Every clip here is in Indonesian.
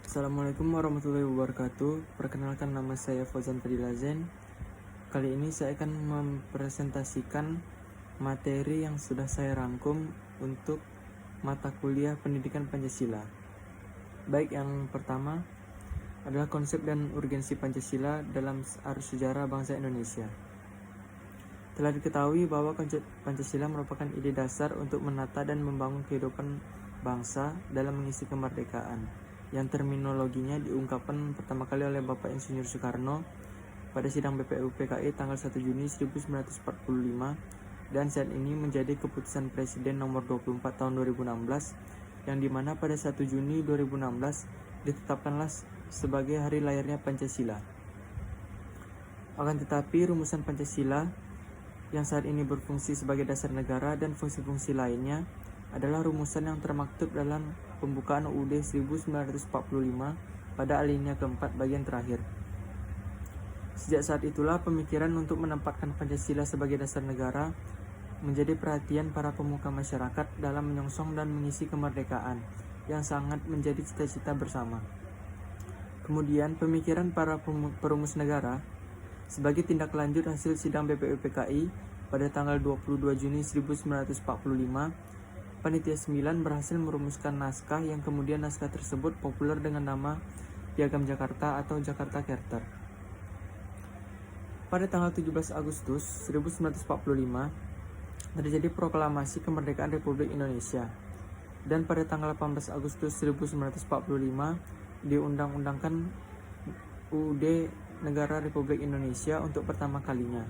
Assalamualaikum warahmatullahi wabarakatuh. Perkenalkan, nama saya Fauzan Fadila Zain. Kali ini saya akan mempresentasikan materi yang sudah saya rangkum untuk mata kuliah Pendidikan Pancasila. Baik, yang pertama adalah konsep dan urgensi Pancasila dalam arus sejarah bangsa Indonesia. Telah diketahui bahwa konsep Pancasila merupakan ide dasar untuk menata dan membangun kehidupan bangsa dalam mengisi kemerdekaan, yang terminologinya diungkapkan pertama kali oleh Bapak Insinyur Soekarno pada sidang BPUPKI tanggal 1 Juni 1945 dan saat ini menjadi keputusan Presiden nomor 24 tahun 2016, yang dimana pada 1 Juni 2016 ditetapkanlah sebagai hari lahirnya Pancasila. Akan tetapi rumusan Pancasila yang saat ini berfungsi sebagai dasar negara dan fungsi-fungsi lainnya adalah rumusan yang termaktub dalam pembukaan UUD 1945 pada alinea keempat bagian terakhir. Sejak saat itulah pemikiran untuk menempatkan Pancasila sebagai dasar negara menjadi perhatian para pemuka masyarakat dalam menyongsong dan mengisi kemerdekaan yang sangat menjadi cita-cita bersama. Kemudian pemikiran para perumus negara sebagai tindak lanjut hasil sidang BPUPKI pada tanggal 22 Juni 1945, Panitia 9 berhasil merumuskan naskah yang kemudian naskah tersebut populer dengan nama Piagam Jakarta atau Jakarta Charter. Pada tanggal 17 Agustus 1945 terjadi proklamasi kemerdekaan Republik Indonesia, dan pada tanggal 18 Agustus 1945 diundang-undangkan UUD Negara Republik Indonesia untuk pertama kalinya,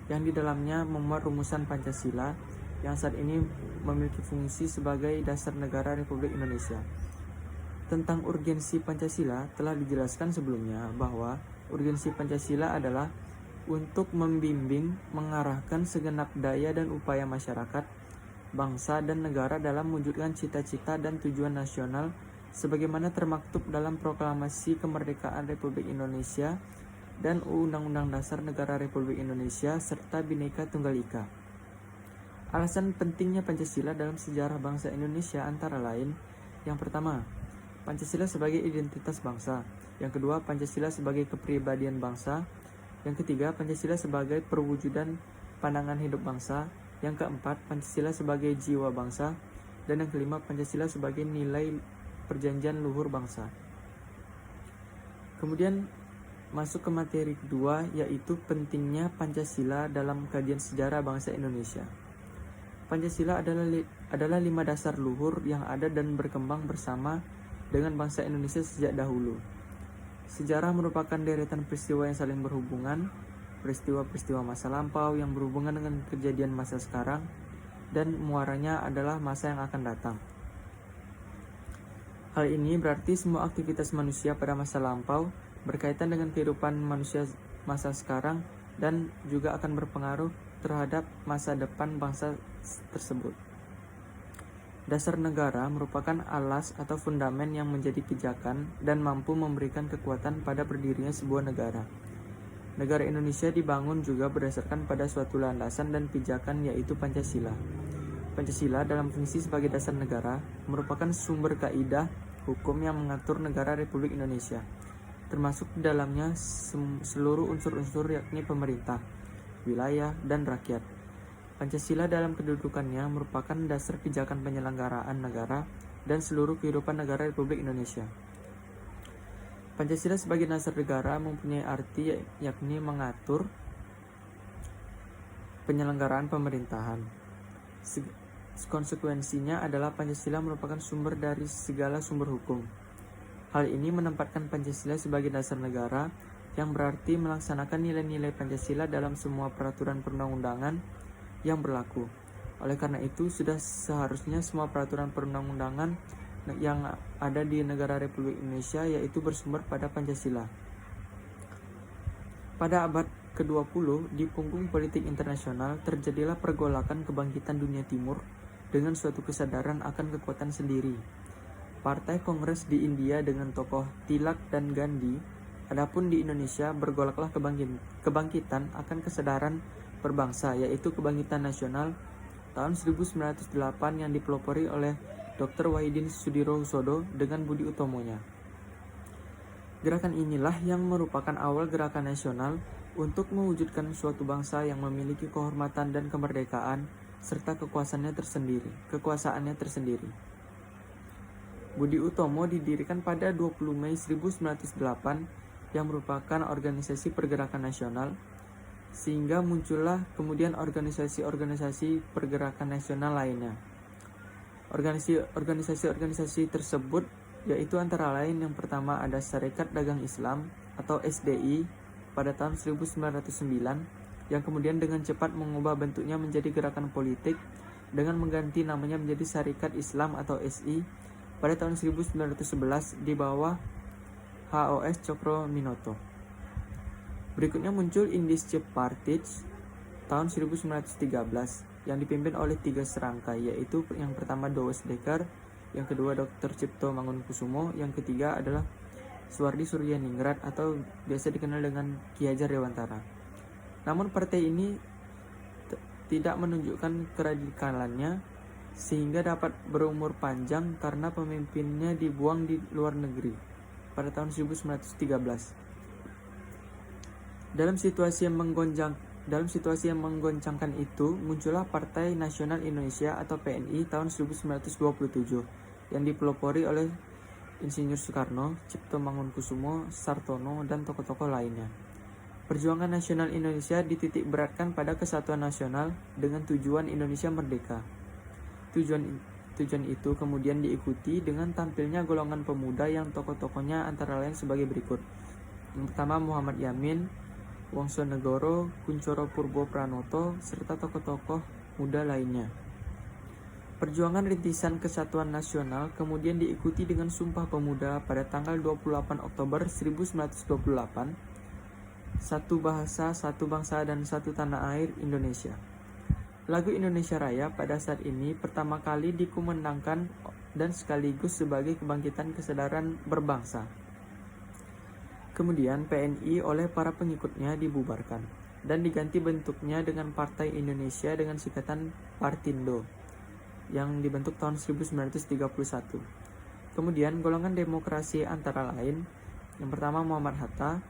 yang di dalamnya memuat rumusan Pancasila yang saat ini memiliki fungsi sebagai dasar negara Republik Indonesia. Tentang urgensi Pancasila telah dijelaskan sebelumnya bahwa urgensi Pancasila adalah untuk membimbing, mengarahkan segenap daya dan upaya masyarakat, bangsa, dan negara dalam mewujudkan cita-cita dan tujuan nasional sebagaimana termaktub dalam Proklamasi Kemerdekaan Republik Indonesia dan Undang-Undang Dasar Negara Republik Indonesia serta Bhinneka Tunggal Ika. Alasan pentingnya Pancasila dalam sejarah bangsa Indonesia antara lain: yang pertama, Pancasila sebagai identitas bangsa; yang kedua, Pancasila sebagai kepribadian bangsa; yang ketiga, Pancasila sebagai perwujudan pandangan hidup bangsa; yang keempat, Pancasila sebagai jiwa bangsa; dan yang kelima, Pancasila sebagai nilai perjanjian luhur bangsa. Kemudian masuk ke materi kedua, yaitu pentingnya Pancasila dalam kajian sejarah bangsa Indonesia. Pancasila adalah 5 dasar luhur yang ada dan berkembang bersama dengan bangsa Indonesia sejak dahulu. Sejarah merupakan deretan peristiwa yang saling berhubungan, peristiwa-peristiwa masa lampau yang berhubungan dengan kejadian masa sekarang, dan muaranya adalah masa yang akan datang. Hal ini berarti semua aktivitas manusia pada masa lampau berkaitan dengan kehidupan manusia masa sekarang dan juga akan berpengaruh terhadap masa depan bangsa tersebut. Dasar negara merupakan alas atau fundamen yang menjadi pijakan dan mampu memberikan kekuatan pada berdirinya sebuah negara. Negara Indonesia dibangun juga berdasarkan pada suatu landasan dan pijakan, yaitu Pancasila. Pancasila dalam fungsi sebagai dasar negara merupakan sumber kaidah hukum yang mengatur negara Republik Indonesia, termasuk di dalamnya seluruh unsur-unsur, yakni pemerintah, wilayah, dan rakyat. Pancasila dalam kedudukannya merupakan dasar pijakan penyelenggaraan negara dan seluruh kehidupan negara Republik Indonesia. Pancasila sebagai dasar negara mempunyai arti yakni mengatur penyelenggaraan pemerintahan. Konsekuensinya adalah Pancasila merupakan sumber dari segala sumber hukum. Hal ini menempatkan Pancasila sebagai dasar negara, yang berarti melaksanakan nilai-nilai Pancasila dalam semua peraturan perundang-undangan yang berlaku. Oleh karena itu, sudah seharusnya semua peraturan perundang-undangan yang ada di negara Republik Indonesia yaitu bersumber pada Pancasila. Pada abad ke-20, di punggung politik internasional terjadilah pergolakan kebangkitan dunia timur dengan suatu kesadaran akan kekuatan sendiri. Partai Kongres di India dengan tokoh Tilak dan Gandhi, adapun di Indonesia bergolaklah kebangkitan akan kesadaran berbangsa, yaitu Kebangkitan Nasional tahun 1908 yang dipelopori oleh Dr. Wahidin Sudirohusodo dengan Budi Utomonya. Gerakan inilah yang merupakan awal gerakan nasional untuk mewujudkan suatu bangsa yang memiliki kehormatan dan kemerdekaan serta kekuasaannya tersendiri. Budi Utomo didirikan pada 20 Mei 1908 yang merupakan organisasi pergerakan nasional, sehingga muncullah kemudian organisasi-organisasi pergerakan nasional lainnya. Organisasi-organisasi tersebut yaitu antara lain yang pertama ada Sarekat Dagang Islam atau SDI pada tahun 1909 yang kemudian dengan cepat mengubah bentuknya menjadi gerakan politik dengan mengganti namanya menjadi Sarekat Islam atau SI pada tahun 1911 di bawah HOS Cokro-Minoto. Berikutnya muncul Indische Partij tahun 1913 yang dipimpin oleh 3 serangkai, yaitu yang pertama Douwe Dekker, yang kedua Dr. Cipto Mangunkusumo, yang ketiga adalah Suwardi Suryaningrat atau biasa dikenal dengan Ki Hajar Dewantara. Namun partai ini tidak menunjukkan keradikalannya sehingga dapat berumur panjang karena pemimpinnya dibuang di luar negeri pada tahun 1913. Dalam situasi yang menggoncangkan itu, muncullah Partai Nasional Indonesia atau PNI tahun 1927 yang dipelopori oleh Insinyur Soekarno, Cipto Mangunkusumo, Sartono, dan tokoh-tokoh lainnya. Perjuangan nasional Indonesia dititik beratkan pada kesatuan nasional dengan tujuan Indonesia merdeka. Tujuan itu kemudian diikuti dengan tampilnya golongan pemuda yang tokoh-tokohnya antara lain sebagai berikut. Yang pertama Muhammad Yamin, Wongsonegoro, Kuncoro Purbo Pranoto, serta tokoh-tokoh muda lainnya. Perjuangan rintisan kesatuan nasional kemudian diikuti dengan Sumpah Pemuda pada tanggal 28 Oktober 1928, Satu Bahasa, Satu Bangsa, dan Satu Tanah Air Indonesia. Lagu Indonesia Raya pada saat ini pertama kali dikumandangkan dan sekaligus sebagai kebangkitan kesadaran berbangsa. Kemudian PNI oleh para pengikutnya dibubarkan dan diganti bentuknya dengan Partai Indonesia dengan singkatan Partindo yang dibentuk tahun 1931. Kemudian golongan demokrasi antara lain yang pertama Muhammad Hatta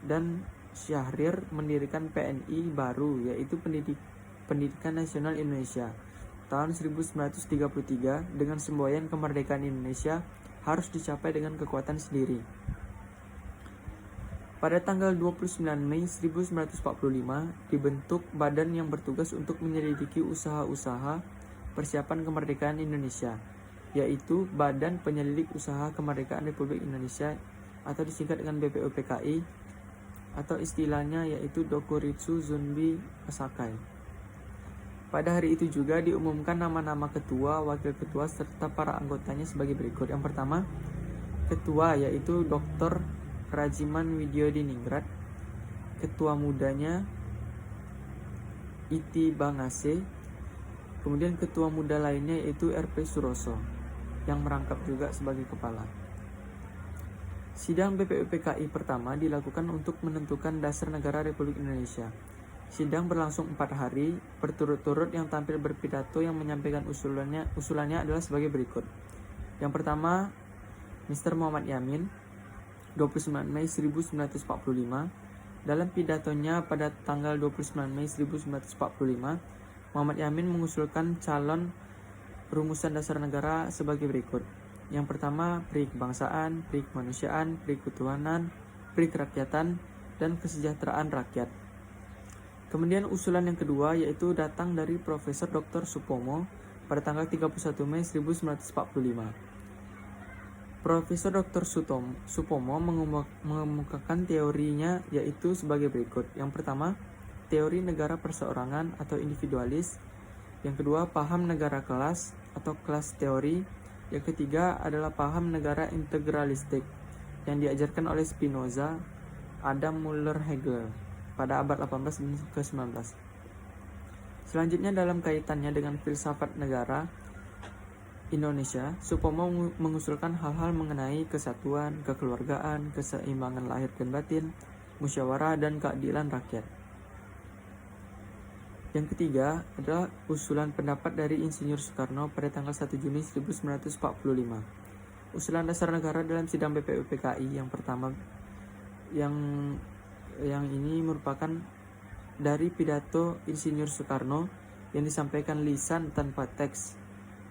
dan Syahrir mendirikan PNI baru, yaitu Pendidikan Nasional Indonesia tahun 1933 dengan semboyan kemerdekaan Indonesia harus dicapai dengan kekuatan sendiri. Pada tanggal 29 Mei 1945 dibentuk badan yang bertugas untuk menyelidiki usaha-usaha persiapan kemerdekaan Indonesia, yaitu Badan Penyelidik Usaha Kemerdekaan Republik Indonesia atau disingkat dengan BPUPKI atau istilahnya yaitu Dokuritsu Zunbi Asakai. Pada hari itu juga diumumkan nama-nama ketua, wakil ketua, serta para anggotanya sebagai berikut. Yang pertama, ketua yaitu Dr. Rajiman Widyodiningrat, ketua mudanya Iti Bangase, kemudian ketua muda lainnya yaitu RP Suroso yang merangkap juga sebagai kepala. Sidang BPUPKI pertama dilakukan untuk menentukan dasar negara Republik Indonesia. Sidang berlangsung 4 hari berturut-turut yang tampil berpidato yang menyampaikan usulannya adalah sebagai berikut. Yang pertama, Mr. Muhammad Yamin, 29 Mei 1945. Dalam pidatonya pada tanggal 29 Mei 1945, Muhammad Yamin mengusulkan calon rumusan dasar negara sebagai berikut. Yang pertama, pri kebangsaan, pri kemanusiaan, pri ketuhanan, pri kerakyatan, dan kesejahteraan rakyat. Kemudian usulan yang kedua yaitu datang dari Profesor Dr. Supomo pada tanggal 31 Mei 1945. Profesor Dr. Supomo mengemukakan teorinya yaitu sebagai berikut. Yang pertama, teori negara perseorangan atau individualis. Yang kedua, paham negara kelas atau kelas teori. Yang ketiga adalah paham negara integralistik yang diajarkan oleh Spinoza, Adam Müller Hegel pada abad 18 ke 19. Selanjutnya dalam kaitannya dengan filsafat negara Indonesia, Supomo mengusulkan hal-hal mengenai kesatuan, kekeluargaan, keseimbangan lahir dan batin, musyawarah, dan keadilan rakyat. Yang ketiga adalah usulan pendapat dari Insinyur Soekarno pada tanggal 1 Juni 1945. Usulan dasar negara dalam sidang BPUPKI yang pertama yang ini merupakan dari pidato Insinyur Soekarno yang disampaikan lisan tanpa teks.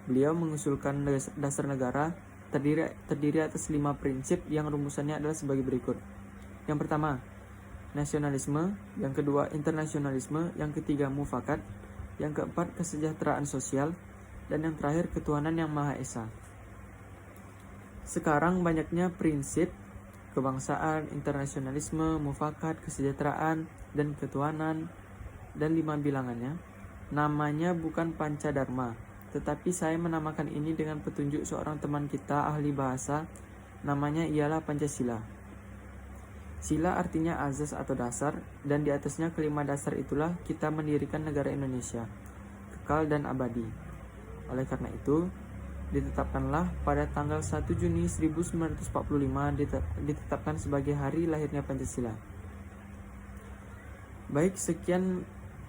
Beliau mengusulkan dasar negara terdiri atas 5 prinsip yang rumusannya adalah sebagai berikut. Yang pertama, nasionalisme. Yang kedua, internasionalisme. Yang ketiga, mufakat. Yang keempat, kesejahteraan sosial. Dan yang terakhir, ketuhanan yang Maha Esa. Sekarang banyaknya prinsip kebangsaan, internasionalisme, mufakat, kesejahteraan, dan ketuhanan, dan 5 bilangannya. Namanya bukan Pancadharma, tetapi saya menamakan ini dengan petunjuk seorang teman kita ahli bahasa. Namanya ialah Pancasila. Sila artinya azas atau dasar, dan di atasnya kelima dasar itulah kita mendirikan negara Indonesia, kekal dan abadi. Oleh karena itu, ditetapkanlah pada tanggal 1 Juni 1945 ditetapkan sebagai hari lahirnya Pancasila. Baik, sekian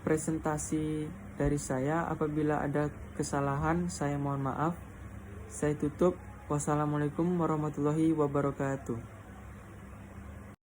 presentasi dari saya. Apabila ada kesalahan, saya mohon maaf. Saya tutup. Wassalamualaikum warahmatullahi wabarakatuh.